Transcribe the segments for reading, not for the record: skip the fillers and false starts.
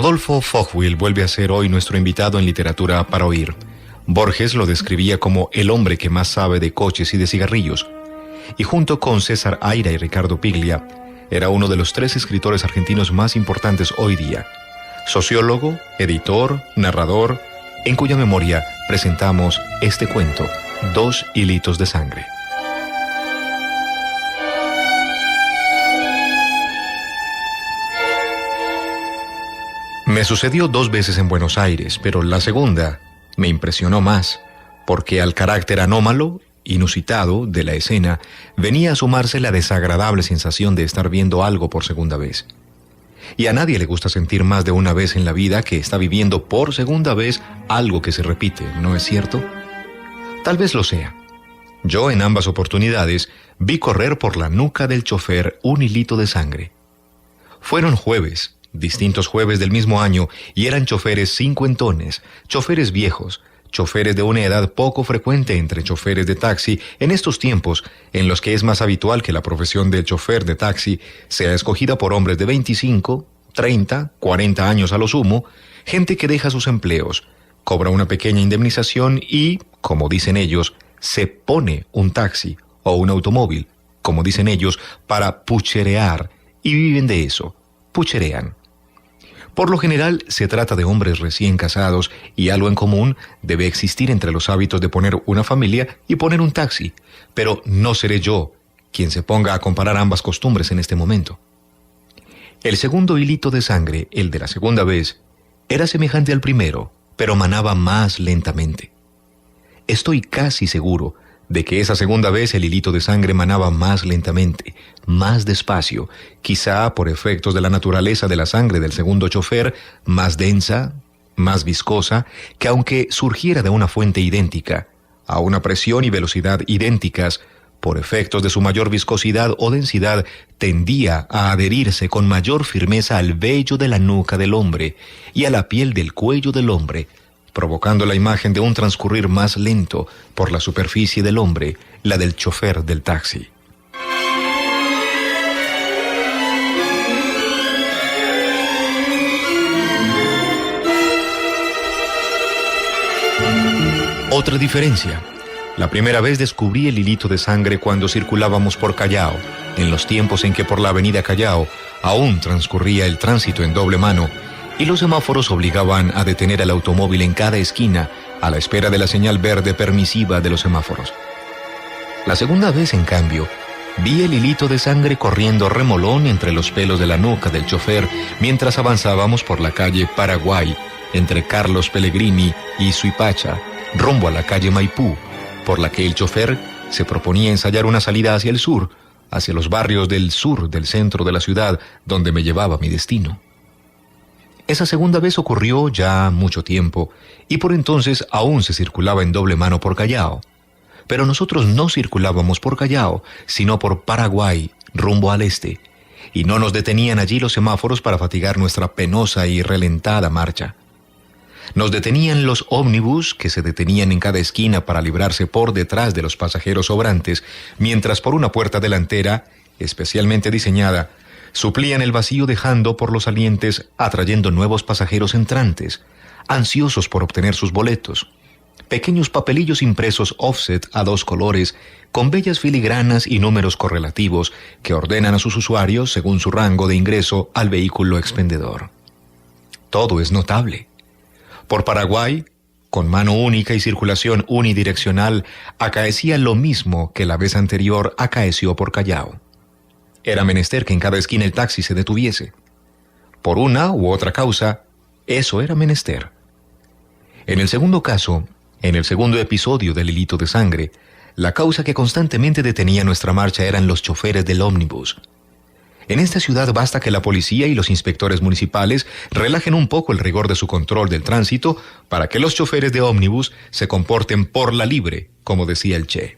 Rodolfo Fogwill vuelve a ser hoy nuestro invitado en Literatura para Oír. Borges lo describía como el hombre que más sabe de coches y de cigarrillos, y junto con César Aira y Ricardo Piglia, era uno de los 3 escritores argentinos más importantes hoy día. Sociólogo, editor, narrador, en cuya memoria presentamos este cuento, 2 hilitos de sangre. Me sucedió 2 veces en Buenos Aires, pero la segunda me impresionó más, porque al carácter anómalo, inusitado, de la escena, venía a sumarse la desagradable sensación de estar viendo algo por segunda vez. Y a nadie le gusta sentir más de una vez en la vida que está viviendo por segunda vez algo que se repite, ¿no es cierto? Tal vez lo sea. Yo, en ambas oportunidades, vi correr por la nuca del chofer un hilito de sangre. Fueron jueves, distintos jueves del mismo año, y eran choferes cincuentones, choferes viejos, choferes de una edad poco frecuente entre choferes de taxi en estos tiempos en los que es más habitual que la profesión del chofer de taxi sea escogida por hombres de 25, 30, 40 años a lo sumo, gente que deja sus empleos, cobra una pequeña indemnización y, como dicen ellos, se pone un taxi o un automóvil, como dicen ellos, para pucherear, y viven de eso, pucherean. Por lo general, se trata de hombres recién casados y algo en común debe existir entre los hábitos de poner una familia y poner un taxi, pero no seré yo quien se ponga a comparar ambas costumbres en este momento. El segundo hilito de sangre, el de la segunda vez, era semejante al primero, pero manaba más lentamente. Estoy casi seguro de que esa segunda vez el hilito de sangre manaba más lentamente, más despacio, quizá por efectos de la naturaleza de la sangre del segundo chofer, más densa, más viscosa, que aunque surgiera de una fuente idéntica, a una presión y velocidad idénticas, por efectos de su mayor viscosidad o densidad, tendía a adherirse con mayor firmeza al vello de la nuca del hombre y a la piel del cuello del hombre, provocando la imagen de un transcurrir más lento por la superficie del hombre, la del chofer del taxi. Otra diferencia. La primera vez descubrí el hilito de sangre cuando circulábamos por Callao, en los tiempos en que por la avenida Callao aún transcurría el tránsito en doble mano, y los semáforos obligaban a detener al automóvil en cada esquina a la espera de la señal verde permisiva de los semáforos. La segunda vez, en cambio, vi el hilito de sangre corriendo remolón entre los pelos de la nuca del chofer mientras avanzábamos por la calle Paraguay, entre Carlos Pellegrini y Suipacha, rumbo a la calle Maipú, por la que el chofer se proponía ensayar una salida hacia el sur, hacia los barrios del sur del centro de la ciudad, donde me llevaba mi destino. Esa segunda vez ocurrió ya mucho tiempo, y por entonces aún se circulaba en doble mano por Callao. Pero nosotros no circulábamos por Callao, sino por Paraguay, rumbo al este, y no nos detenían allí los semáforos para fatigar nuestra penosa y relentada marcha. Nos detenían los ómnibus, que se detenían en cada esquina para librarse por detrás de los pasajeros sobrantes, mientras por una puerta delantera, especialmente diseñada, suplían el vacío dejando por los salientes atrayendo nuevos pasajeros entrantes, ansiosos por obtener sus boletos. Pequeños papelillos impresos offset a 2 colores, con bellas filigranas y números correlativos que ordenan a sus usuarios según su rango de ingreso al vehículo expendedor. Todo es notable. Por Paraguay, con mano única y circulación unidireccional, acaecía lo mismo que la vez anterior acaeció por Callao. Era menester que en cada esquina el taxi se detuviese. Por una u otra causa, eso era menester. En el segundo caso, en el segundo episodio del hilito de sangre, la causa que constantemente detenía nuestra marcha eran los choferes del ómnibus. En esta ciudad basta que la policía y los inspectores municipales relajen un poco el rigor de su control del tránsito para que los choferes de ómnibus se comporten por la libre, como decía el Che.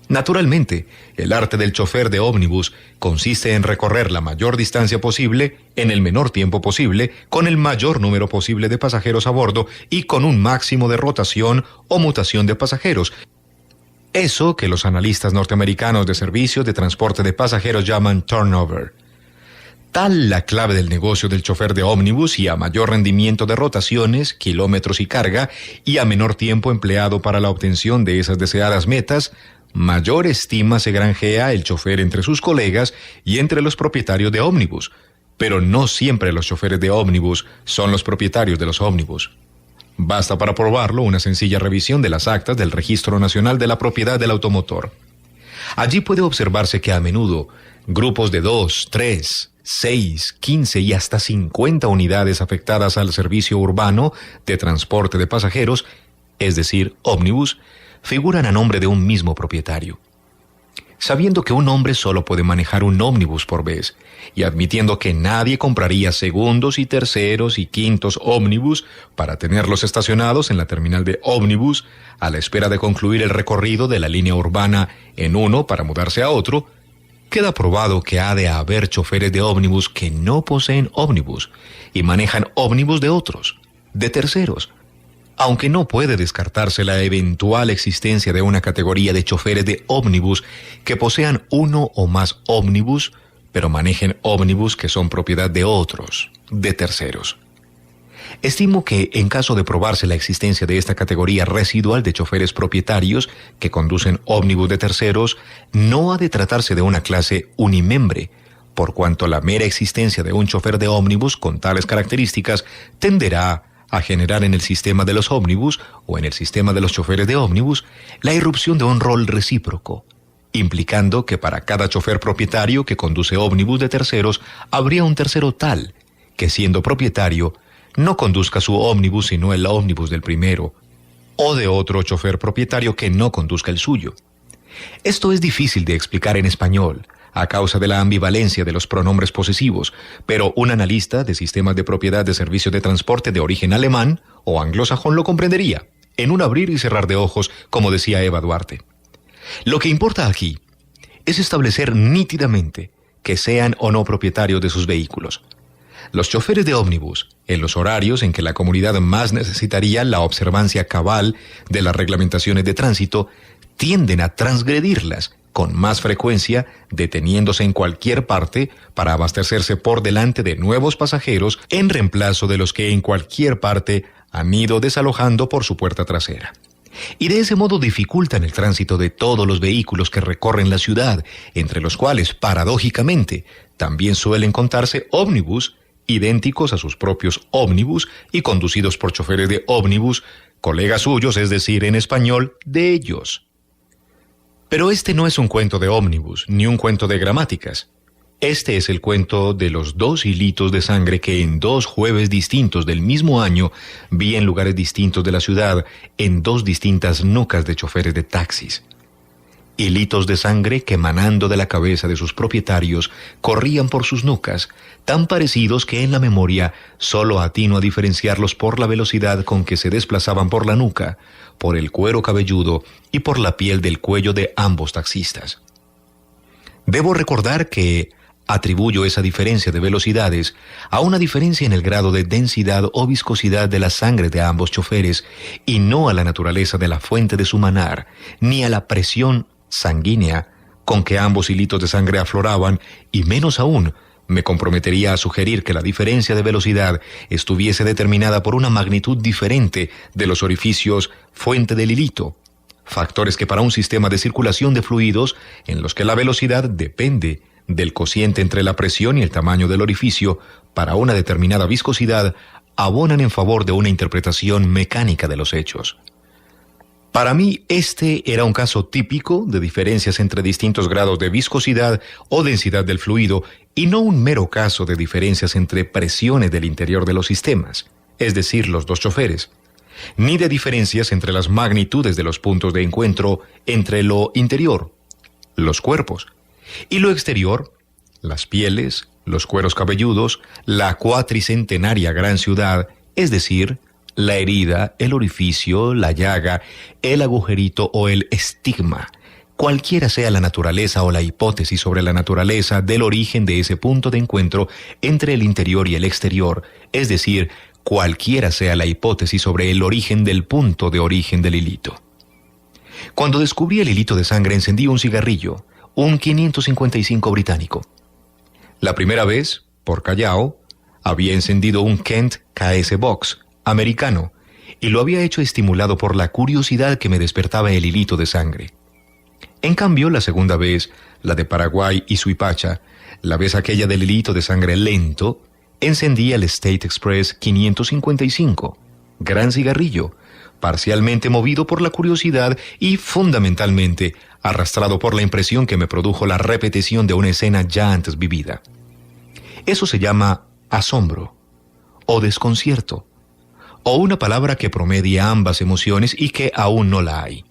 Naturalmente, el arte del chofer de ómnibus consiste en recorrer la mayor distancia posible, en el menor tiempo posible, con el mayor número posible de pasajeros a bordo y con un máximo de rotación o mutación de pasajeros. Eso que los analistas norteamericanos de servicios de transporte de pasajeros llaman turnover. Tal la clave del negocio del chofer de ómnibus, y a mayor rendimiento de rotaciones, kilómetros y carga, y a menor tiempo empleado para la obtención de esas deseadas metas, mayor estima se granjea el chofer entre sus colegas y entre los propietarios de ómnibus. Pero no siempre los choferes de ómnibus son los propietarios de los ómnibus. Basta para probarlo una sencilla revisión de las actas del Registro Nacional de la Propiedad del Automotor. Allí puede observarse que a menudo grupos de 2, 3, 6, 15 y hasta 50 unidades afectadas al servicio urbano de transporte de pasajeros, es decir, ómnibus, figuran a nombre de un mismo propietario. Sabiendo que un hombre solo puede manejar un ómnibus por vez, y admitiendo que nadie compraría segundos y terceros y quintos ómnibus para tenerlos estacionados en la terminal de ómnibus a la espera de concluir el recorrido de la línea urbana en uno para mudarse a otro, queda probado que ha de haber choferes de ómnibus que no poseen ómnibus y manejan ómnibus de otros, de terceros, aunque no puede descartarse la eventual existencia de una categoría de choferes de ómnibus que posean uno o más ómnibus, pero manejen ómnibus que son propiedad de otros, de terceros. Estimo que, en caso de probarse la existencia de esta categoría residual de choferes propietarios que conducen ómnibus de terceros, no ha de tratarse de una clase unimembre, por cuanto la mera existencia de un chofer de ómnibus con tales características tenderá a generar en el sistema de los ómnibus o en el sistema de los choferes de ómnibus la irrupción de un rol recíproco, implicando que para cada chofer propietario que conduce ómnibus de terceros habría un tercero tal que, siendo propietario, no conduzca su ómnibus sino el ómnibus del primero, o de otro chofer propietario que no conduzca el suyo. Esto es difícil de explicar en español, a causa de la ambivalencia de los pronombres posesivos, pero un analista de sistemas de propiedad de servicios de transporte de origen alemán o anglosajón lo comprendería, en un abrir y cerrar de ojos, como decía Eva Duarte. Lo que importa aquí es establecer nítidamente que sean o no propietarios de sus vehículos. Los choferes de ómnibus, en los horarios en que la comunidad más necesitaría la observancia cabal de las reglamentaciones de tránsito, tienden a transgredirlas con más frecuencia, deteniéndose en cualquier parte para abastecerse por delante de nuevos pasajeros en reemplazo de los que en cualquier parte han ido desalojando por su puerta trasera. Y de ese modo dificultan el tránsito de todos los vehículos que recorren la ciudad, entre los cuales, paradójicamente, también suelen contarse ómnibus idénticos a sus propios ómnibus y conducidos por choferes de ómnibus, colegas suyos, es decir, en español, de ellos. Pero este no es un cuento de ómnibus, ni un cuento de gramáticas. Este es el cuento de los 2 hilitos de sangre que en 2 jueves distintos del mismo año vi en lugares distintos de la ciudad, en 2 distintas nucas de choferes de taxis. Hilitos de sangre que, emanando de la cabeza de sus propietarios, corrían por sus nucas, tan parecidos que en la memoria solo atino a diferenciarlos por la velocidad con que se desplazaban por la nuca, por el cuero cabelludo y por la piel del cuello de ambos taxistas. Debo recordar que atribuyo esa diferencia de velocidades a una diferencia en el grado de densidad o viscosidad de la sangre de ambos choferes y no a la naturaleza de la fuente de su manar, ni a la presión sanguínea con que ambos hilitos de sangre afloraban, y menos aún me comprometería a sugerir que la diferencia de velocidad estuviese determinada por una magnitud diferente de los orificios fuente del hilito, factores que para un sistema de circulación de fluidos en los que la velocidad depende del cociente entre la presión y el tamaño del orificio para una determinada viscosidad, abonan en favor de una interpretación mecánica de los hechos. Para mí, este era un caso típico de diferencias entre distintos grados de viscosidad o densidad del fluido y no un mero caso de diferencias entre presiones del interior de los sistemas, es decir, los 2 choferes, ni de diferencias entre las magnitudes de los puntos de encuentro entre lo interior, los cuerpos, y lo exterior, las pieles, los cueros cabelludos, la cuatricentenaria gran ciudad, es decir, la herida, el orificio, la llaga, el agujerito o el estigma, cualquiera sea la naturaleza o la hipótesis sobre la naturaleza del origen de ese punto de encuentro entre el interior y el exterior, es decir, cualquiera sea la hipótesis sobre el origen del punto de origen del hilito. Cuando descubrí el hilito de sangre encendí un cigarrillo, un 555 británico. La primera vez, por Callao, había encendido un Kent KS Box americano y lo había hecho estimulado por la curiosidad que me despertaba el hilito de sangre. En cambio, la segunda vez, la de Paraguay y Suipacha, la vez aquella del hilito de sangre lento, encendía el State Express 555, gran cigarrillo, parcialmente movido por la curiosidad y, fundamentalmente, arrastrado por la impresión que me produjo la repetición de una escena ya antes vivida. Eso se llama asombro, o desconcierto, o una palabra que promedia ambas emociones y que aún no la hay.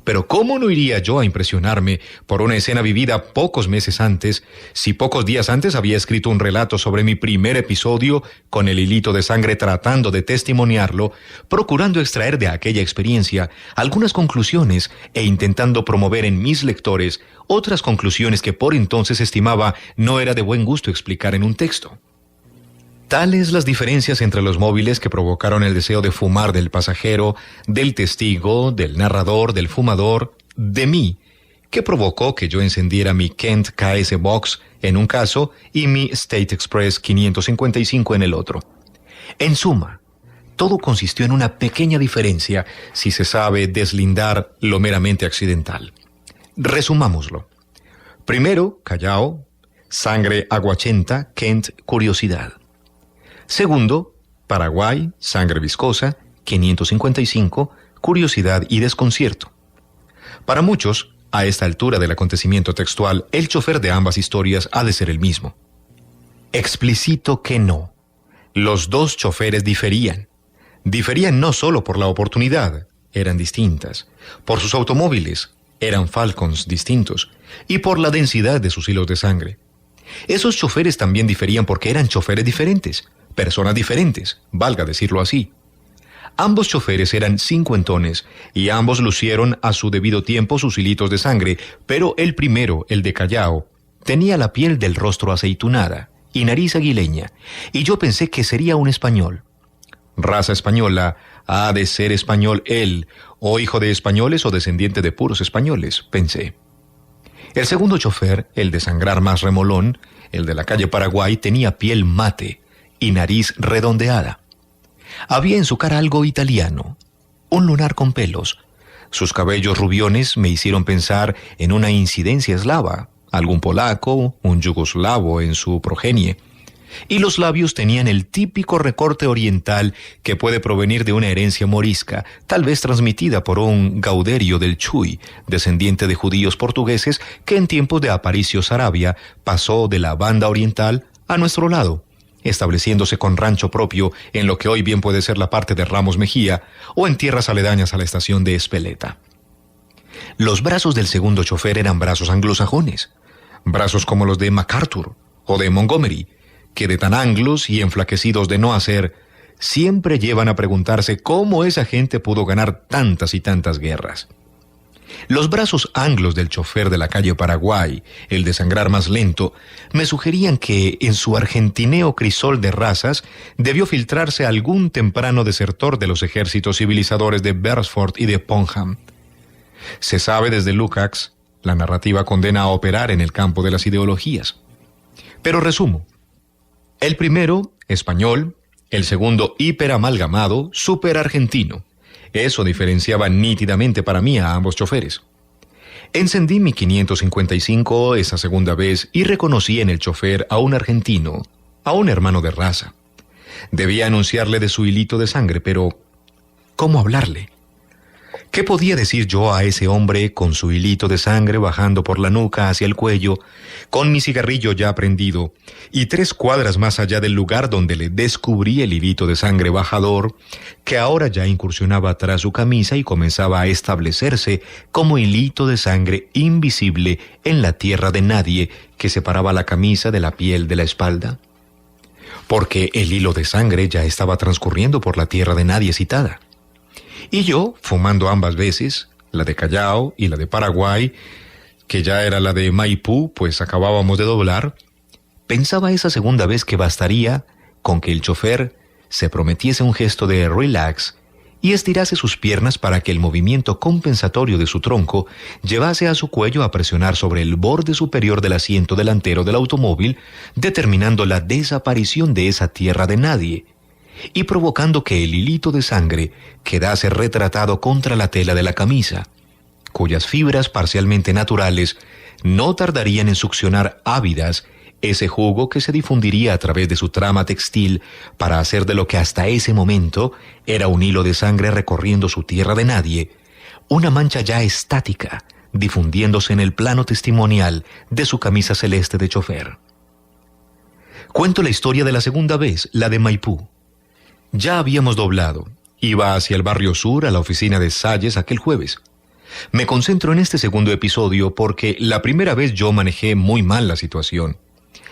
Pero ¿cómo no iría yo a impresionarme por una escena vivida pocos meses antes, si pocos días antes había escrito un relato sobre mi primer episodio con el hilito de sangre tratando de testimoniarlo, procurando extraer de aquella experiencia algunas conclusiones e intentando promover en mis lectores otras conclusiones que por entonces estimaba no era de buen gusto explicar en un texto? Tales las diferencias entre los móviles que provocaron el deseo de fumar del pasajero, del testigo, del narrador, del fumador, de mí, que provocó que yo encendiera mi Kent KS Box en un caso y mi State Express 555 en el otro. En suma, todo consistió en una pequeña diferencia si se sabe deslindar lo meramente accidental. Resumámoslo. Primero, Callao, sangre aguachenta, Kent, curiosidad. Segundo, Paraguay, sangre viscosa, 555, curiosidad y desconcierto. Para muchos, a esta altura del acontecimiento textual, el chofer de ambas historias ha de ser el mismo. Explicito que no. Los dos choferes diferían. Diferían no solo por la oportunidad, eran distintas, por sus automóviles, eran Falcons distintos, y por la densidad de sus hilos de sangre. Esos choferes también diferían porque eran choferes diferentes, personas diferentes, valga decirlo así. Ambos choferes eran cincuentones y ambos lucieron a su debido tiempo sus hilitos de sangre, pero el primero, el de Callao, tenía la piel del rostro aceitunada y nariz aguileña, y yo pensé que sería un español. Raza española, ha de ser español él, o hijo de españoles o descendiente de puros españoles, pensé. El segundo chofer, el de sangrar más remolón, el de la calle Paraguay, tenía piel mate y nariz redondeada. Había en su cara algo italiano, un lunar con pelos. Sus cabellos rubiones me hicieron pensar en una incidencia eslava, algún polaco, un yugoslavo en su progenie. Y los labios tenían el típico recorte oriental que puede provenir de una herencia morisca, tal vez transmitida por un Gauderio del Chuy, descendiente de judíos portugueses que en tiempos de Aparicio Saravia pasó de la banda oriental a nuestro lado, estableciéndose con rancho propio en lo que hoy bien puede ser la parte de Ramos Mejía o en tierras aledañas a la estación de Espeleta. Los brazos del segundo chofer eran brazos anglosajones, brazos como los de MacArthur o de Montgomery, que de tan anglos y enflaquecidos de no hacer, siempre llevan a preguntarse cómo esa gente pudo ganar tantas y tantas guerras. Los brazos anglos del chofer de la calle Paraguay, el de sangrar más lento, me sugerían que en su argentineo crisol de razas debió filtrarse algún temprano desertor de los ejércitos civilizadores de Beresford y de Ponham. Se sabe desde Lukács, la narrativa condena a operar en el campo de las ideologías. Pero resumo. El primero, español, el segundo, hiperamalgamado, superargentino. Eso diferenciaba nítidamente para mí a ambos choferes. Encendí mi 555 esa segunda vez y reconocí en el chofer a un argentino, a un hermano de raza. Debía anunciarle de su hilito de sangre, pero ¿cómo hablarle? ¿Qué podía decir yo a ese hombre con su hilito de sangre bajando por la nuca hacia el cuello, con mi cigarrillo ya prendido, y 3 cuadras más allá del lugar donde le descubrí el hilito de sangre bajador, que ahora ya incursionaba tras su camisa y comenzaba a establecerse como hilito de sangre invisible en la tierra de nadie que separaba la camisa de la piel de la espalda? Porque el hilo de sangre ya estaba transcurriendo por la tierra de nadie citada. Y yo, fumando ambas veces, la de Callao y la de Paraguay, que ya era la de Maipú, pues acabábamos de doblar, pensaba esa segunda vez que bastaría con que el chofer se prometiese un gesto de relax y estirase sus piernas para que el movimiento compensatorio de su tronco llevase a su cuello a presionar sobre el borde superior del asiento delantero del automóvil, determinando la desaparición de esa tierra de nadie, y provocando que el hilito de sangre quedase retratado contra la tela de la camisa, cuyas fibras parcialmente naturales no tardarían en succionar ávidas ese jugo que se difundiría a través de su trama textil para hacer de lo que hasta ese momento era un hilo de sangre recorriendo su tierra de nadie, una mancha ya estática, difundiéndose en el plano testimonial de su camisa celeste de chofer. Cuento la historia de la segunda vez, la de Maipú. Ya habíamos doblado. Iba hacia el barrio sur a la oficina de Salles aquel jueves. Me concentro en este segundo episodio porque la primera vez yo manejé muy mal la situación.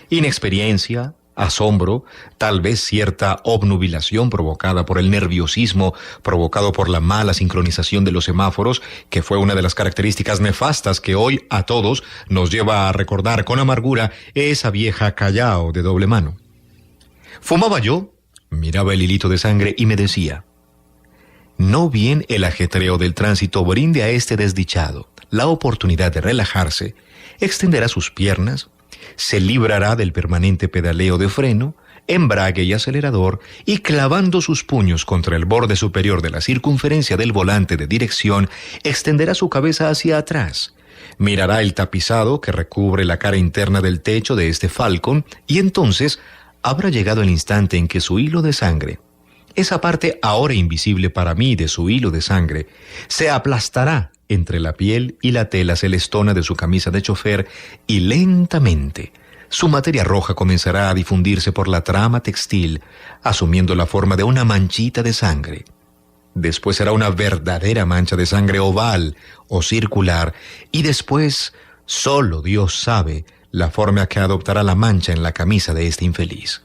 Inexperiencia, asombro, tal vez cierta obnubilación provocada por el nerviosismo, provocado por la mala sincronización de los semáforos, que fue una de las características nefastas que hoy a todos nos lleva a recordar con amargura esa vieja Callao de doble mano. Fumaba yo, miraba el hilito de sangre y me decía: no bien el ajetreo del tránsito brinde a este desdichado la oportunidad de relajarse, extenderá sus piernas, se librará del permanente pedaleo de freno, embrague y acelerador, y clavando sus puños contra el borde superior de la circunferencia del volante de dirección, extenderá su cabeza hacia atrás, mirará el tapizado que recubre la cara interna del techo de este Falcon, y entonces habrá llegado el instante en que su hilo de sangre, esa parte ahora invisible para mí de su hilo de sangre, se aplastará entre la piel y la tela celestona de su camisa de chofer, y lentamente su materia roja comenzará a difundirse por la trama textil, asumiendo la forma de una manchita de sangre. Después será una verdadera mancha de sangre oval o circular, y después solo Dios sabe la forma que adoptará la mancha en la camisa de este infeliz.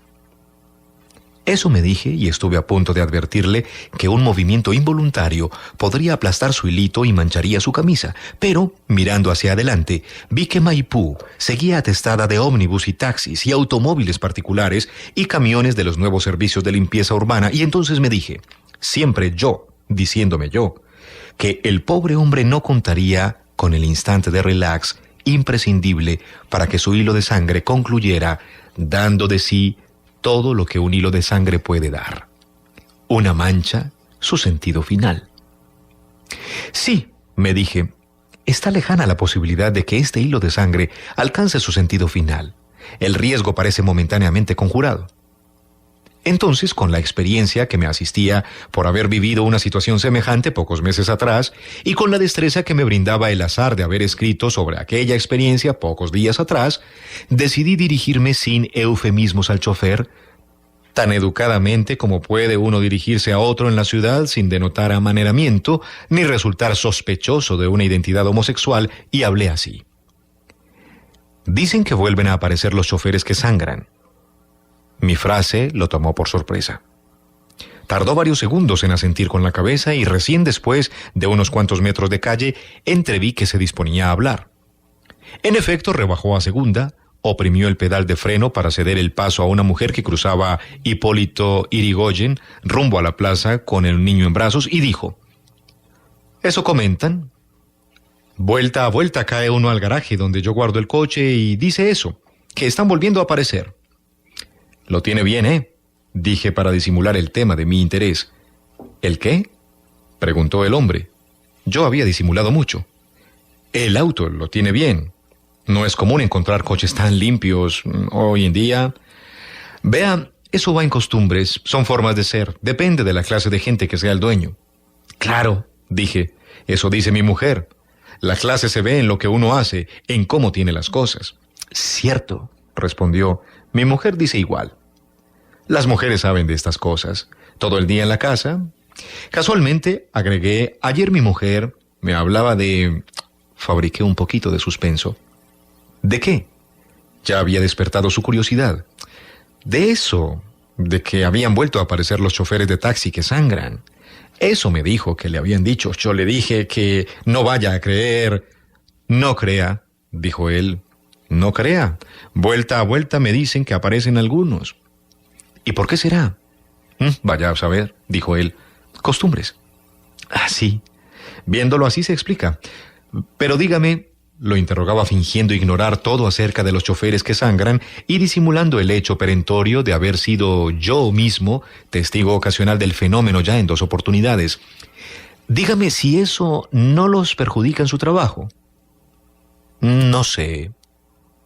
Eso me dije y estuve a punto de advertirle que un movimiento involuntario podría aplastar su hilito y mancharía su camisa, pero, mirando hacia adelante, vi que Maipú seguía atestada de ómnibus y taxis y automóviles particulares y camiones de los nuevos servicios de limpieza urbana, y entonces me dije, siempre yo, diciéndome yo, que el pobre hombre no contaría con el instante de relax imprescindible para que su hilo de sangre concluyera dando de sí todo lo que un hilo de sangre puede dar. Una mancha, su sentido final. Sí, me dije, está lejana la posibilidad de que este hilo de sangre alcance su sentido final. El riesgo parece momentáneamente conjurado. Entonces, con la experiencia que me asistía por haber vivido una situación semejante pocos meses atrás, y con la destreza que me brindaba el azar de haber escrito sobre aquella experiencia pocos días atrás, decidí dirigirme sin eufemismos al chofer, tan educadamente como puede uno dirigirse a otro en la ciudad sin denotar amaneramiento, ni resultar sospechoso de una identidad homosexual, y hablé así. Dicen que vuelven a aparecer los choferes que sangran. Mi frase lo tomó por sorpresa. Tardó varios segundos en asentir con la cabeza y recién después de unos cuantos metros de calle entreví que se disponía a hablar. En efecto, rebajó a segunda, oprimió el pedal de freno para ceder el paso a una mujer que cruzaba Hipólito Yrigoyen rumbo a la plaza con el niño en brazos y dijo: «Eso comentan. Vuelta a vuelta cae uno al garaje donde yo guardo el coche y dice eso, que están volviendo a aparecer». «Lo tiene bien, ¿eh?», dije para disimular el tema de mi interés. «¿El qué?», preguntó el hombre. Yo había disimulado mucho. «El auto lo tiene bien. No es común encontrar coches tan limpios hoy en día. Vea, eso va en costumbres, son formas de ser, depende de la clase de gente que sea el dueño». «Claro», dije, «eso dice mi mujer. La clase se ve en lo que uno hace, en cómo tiene las cosas». «Cierto», respondió, «mi mujer dice igual». Las mujeres saben de estas cosas. Todo el día en la casa. Casualmente, agregué, ayer mi mujer me hablaba de... Fabriqué un poquito de suspenso. ¿De qué? Ya había despertado su curiosidad. De eso, de que habían vuelto a aparecer los choferes de taxi que sangran. Eso me dijo que le habían dicho. Yo le dije que no vaya a creer. «No crea», dijo él. «No crea. Vuelta a vuelta me dicen que aparecen algunos». «¿Y por qué será?». Vaya a saber», dijo él. «Costumbres». Ah, sí. Viéndolo así se explica. Pero dígame, lo interrogaba fingiendo ignorar todo acerca de los choferes que sangran y disimulando el hecho perentorio de haber sido yo mismo testigo ocasional del fenómeno ya en 2 oportunidades. Dígame si eso no los perjudica en su trabajo. No sé.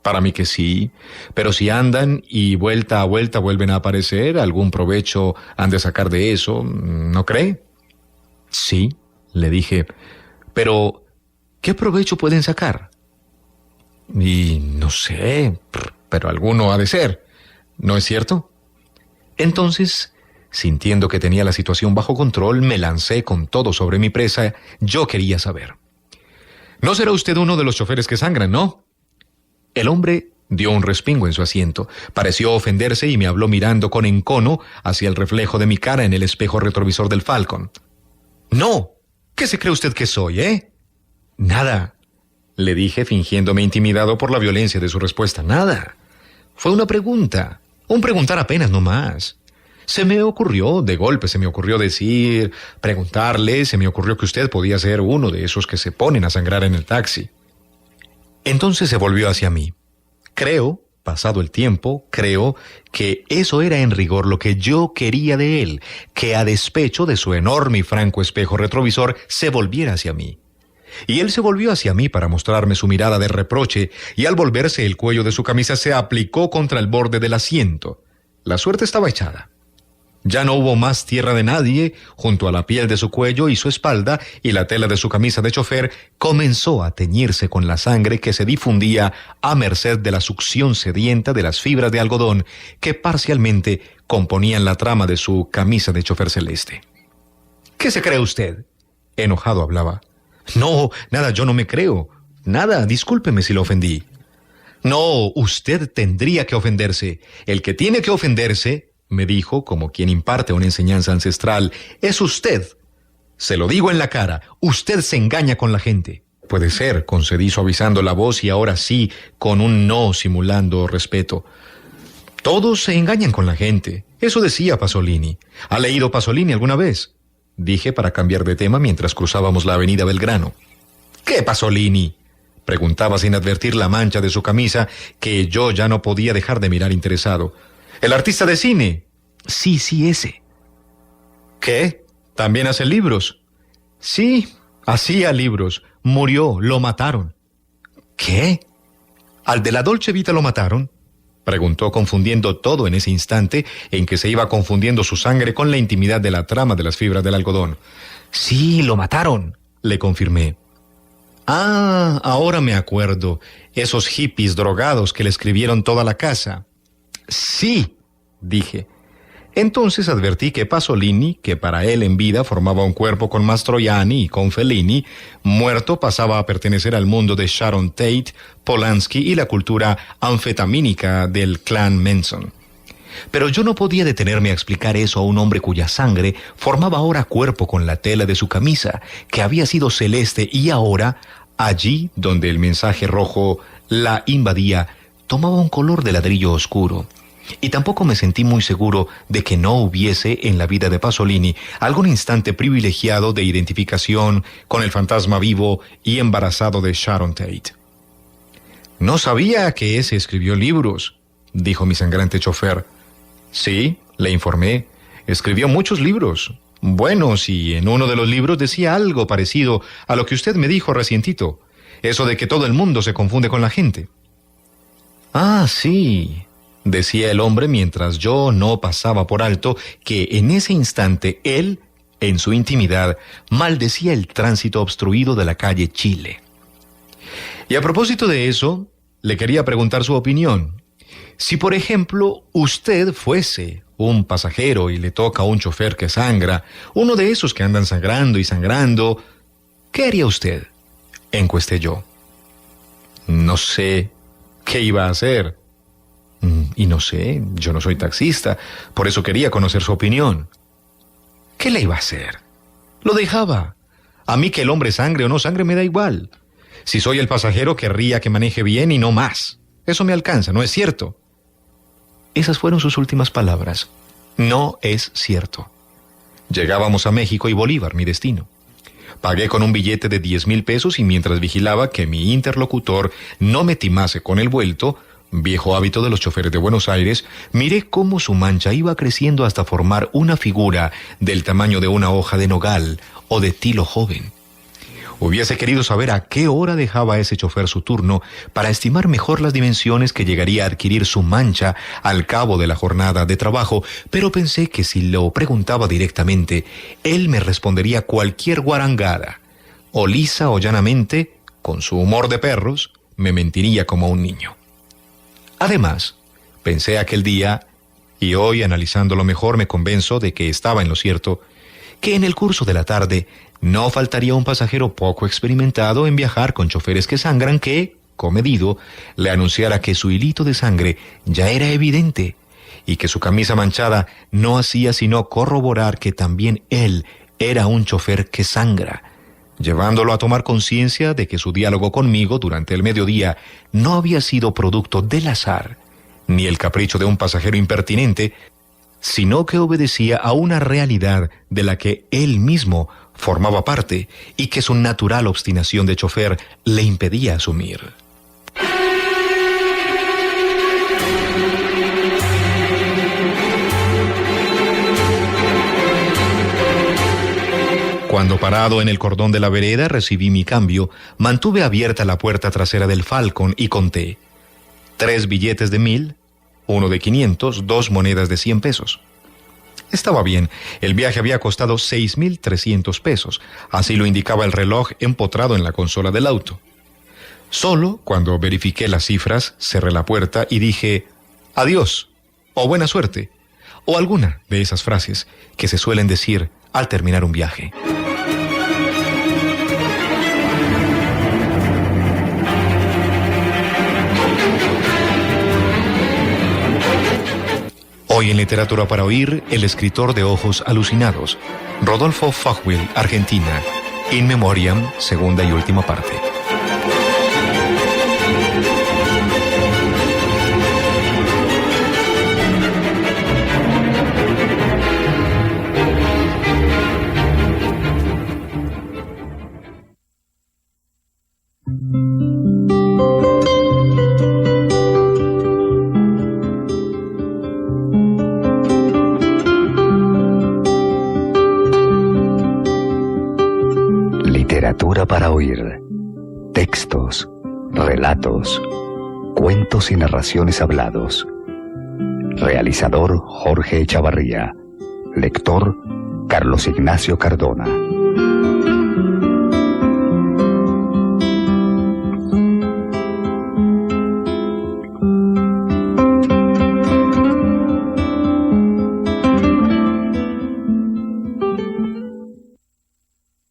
Para mí que sí, pero si andan y vuelta a vuelta vuelven a aparecer, algún provecho han de sacar de eso, ¿no cree? Sí, le dije, pero ¿qué provecho pueden sacar? Y no sé, pero alguno ha de ser, ¿no es cierto? Entonces, sintiendo que tenía la situación bajo control, me lancé con todo sobre mi presa. Yo quería saber. No será usted uno de los choferes que sangran, ¿no? El hombre dio un respingo en su asiento, pareció ofenderse y me habló mirando con encono hacia el reflejo de mi cara en el espejo retrovisor del Falcon. No, ¿qué se cree usted que soy, Nada, le dije fingiéndome intimidado por la violencia de su respuesta. Nada. Fue una pregunta, un preguntar apenas, no más. Se me ocurrió, de golpe se me ocurrió preguntarle, se me ocurrió que usted podía ser uno de esos que se ponen a sangrar en el taxi. Entonces se volvió hacia mí. Creo, pasado el tiempo, creo que eso era en rigor lo que yo quería de él, que a despecho de su enorme y franco espejo retrovisor se volviera hacia mí. Y él se volvió hacia mí para mostrarme su mirada de reproche, y al volverse el cuello de su camisa se aplicó contra el borde del asiento. La suerte estaba echada. Ya no hubo más tierra de nadie junto a la piel de su cuello y su espalda, y la tela de su camisa de chofer comenzó a teñirse con la sangre que se difundía a merced de la succión sedienta de las fibras de algodón que parcialmente componían la trama de su camisa de chofer celeste. ¿Qué se cree usted? Enojado hablaba. No, nada, yo no me creo. Nada, discúlpeme si lo ofendí. No, usted tendría que ofenderse. El que tiene que ofenderse, me dijo, como quien imparte una enseñanza ancestral, es usted. Se lo digo en la cara, usted se engaña con la gente. Puede ser, concedí suavizando la voz y ahora sí, con un no simulando respeto. Todos se engañan con la gente, eso decía Pasolini. ¿Ha leído Pasolini alguna vez? Dije para cambiar de tema mientras cruzábamos la avenida Belgrano. ¿Qué Pasolini?, preguntaba sin advertir la mancha de su camisa que yo ya no podía dejar de mirar interesado. ¿El artista de cine? Sí, ese. ¿Qué? ¿También hace libros? Sí, hacía libros. Murió, lo mataron. ¿Qué? ¿Al de la Dolce Vita lo mataron? Preguntó confundiendo todo en ese instante en que se iba confundiendo su sangre con la intimidad de la trama de las fibras del algodón. Sí, lo mataron, le confirmé. Ah, ahora me acuerdo. Esos hippies drogados que le escribieron toda la casa. Sí, dije. Entonces advertí que Pasolini, que para él en vida formaba un cuerpo con Mastroianni y con Fellini, muerto pasaba a pertenecer al mundo de Sharon Tate, Polanski y la cultura anfetamínica del clan Manson. Pero yo no podía detenerme a explicar eso a un hombre cuya sangre formaba ahora cuerpo con la tela de su camisa, que había sido celeste y ahora, allí donde el mensaje rojo la invadía, tomaba un color de ladrillo oscuro. Y tampoco me sentí muy seguro de que no hubiese en la vida de Pasolini algún instante privilegiado de identificación con el fantasma vivo y embarazado de Sharon Tate. No sabía que ese escribió libros, dijo mi sangrante chofer. Sí, le informé, escribió muchos libros. Buenos, y en uno de los libros decía algo parecido a lo que usted me dijo recientito, eso de que todo el mundo se confunde con la gente. Ah, sí, decía el hombre mientras yo no pasaba por alto que en ese instante él, en su intimidad, maldecía el tránsito obstruido de la calle Chile. Y a propósito de eso, le quería preguntar su opinión. Si, por ejemplo, usted fuese un pasajero y le toca a un chofer que sangra, uno de esos que andan sangrando y sangrando, ¿qué haría usted?, encuesté yo. No sé qué iba a hacer. Y no sé, yo no soy taxista, por eso quería conocer su opinión. ¿Qué le iba a hacer? Lo dejaba. A mí que el hombre sangre o no sangre me da igual. Si soy el pasajero, querría que maneje bien y no más. Eso me alcanza, ¿no es cierto? Esas fueron sus últimas palabras. No es cierto. Llegábamos a México y Bolívar, mi destino. Pagué con un billete de 10,000 pesos y mientras vigilaba que mi interlocutor no me timase con el vuelto, viejo hábito de los choferes de Buenos Aires, miré cómo su mancha iba creciendo hasta formar una figura del tamaño de una hoja de nogal o de tilo joven. Hubiese querido saber a qué hora dejaba ese chofer su turno para estimar mejor las dimensiones que llegaría a adquirir su mancha al cabo de la jornada de trabajo, pero pensé que si lo preguntaba directamente, él me respondería cualquier guarangada, o lisa o llanamente, con su humor de perros, me mentiría como un niño. Además, pensé aquel día, y hoy analizándolo mejor me convenzo de que estaba en lo cierto, que en el curso de la tarde no faltaría un pasajero poco experimentado en viajar con choferes que sangran que, comedido, le anunciara que su hilito de sangre ya era evidente y que su camisa manchada no hacía sino corroborar que también él era un chofer que sangra, llevándolo a tomar conciencia de que su diálogo conmigo durante el mediodía no había sido producto del azar, ni el capricho de un pasajero impertinente, sino que obedecía a una realidad de la que él mismo formaba parte y que su natural obstinación de chofer le impedía asumir. Cuando parado en el cordón de la vereda recibí mi cambio, mantuve abierta la puerta trasera del Falcon y conté 3 billetes de 1,000, 1 de 500, 2 monedas de 100 pesos. Estaba bien, el viaje había costado 6,300 pesos, así lo indicaba el reloj empotrado en la consola del auto. Solo cuando verifiqué las cifras, cerré la puerta y dije, adiós, o buena suerte, o alguna de esas frases que se suelen decir al terminar un viaje. Hoy en Literatura para Oír, el escritor de ojos alucinados, Rodolfo Fachwill, Argentina, In Memoriam, segunda y última parte. Literatura para oír. Textos, relatos, cuentos y narraciones hablados. Realizador Jorge Echavarría. Lector Carlos Ignacio Cardona.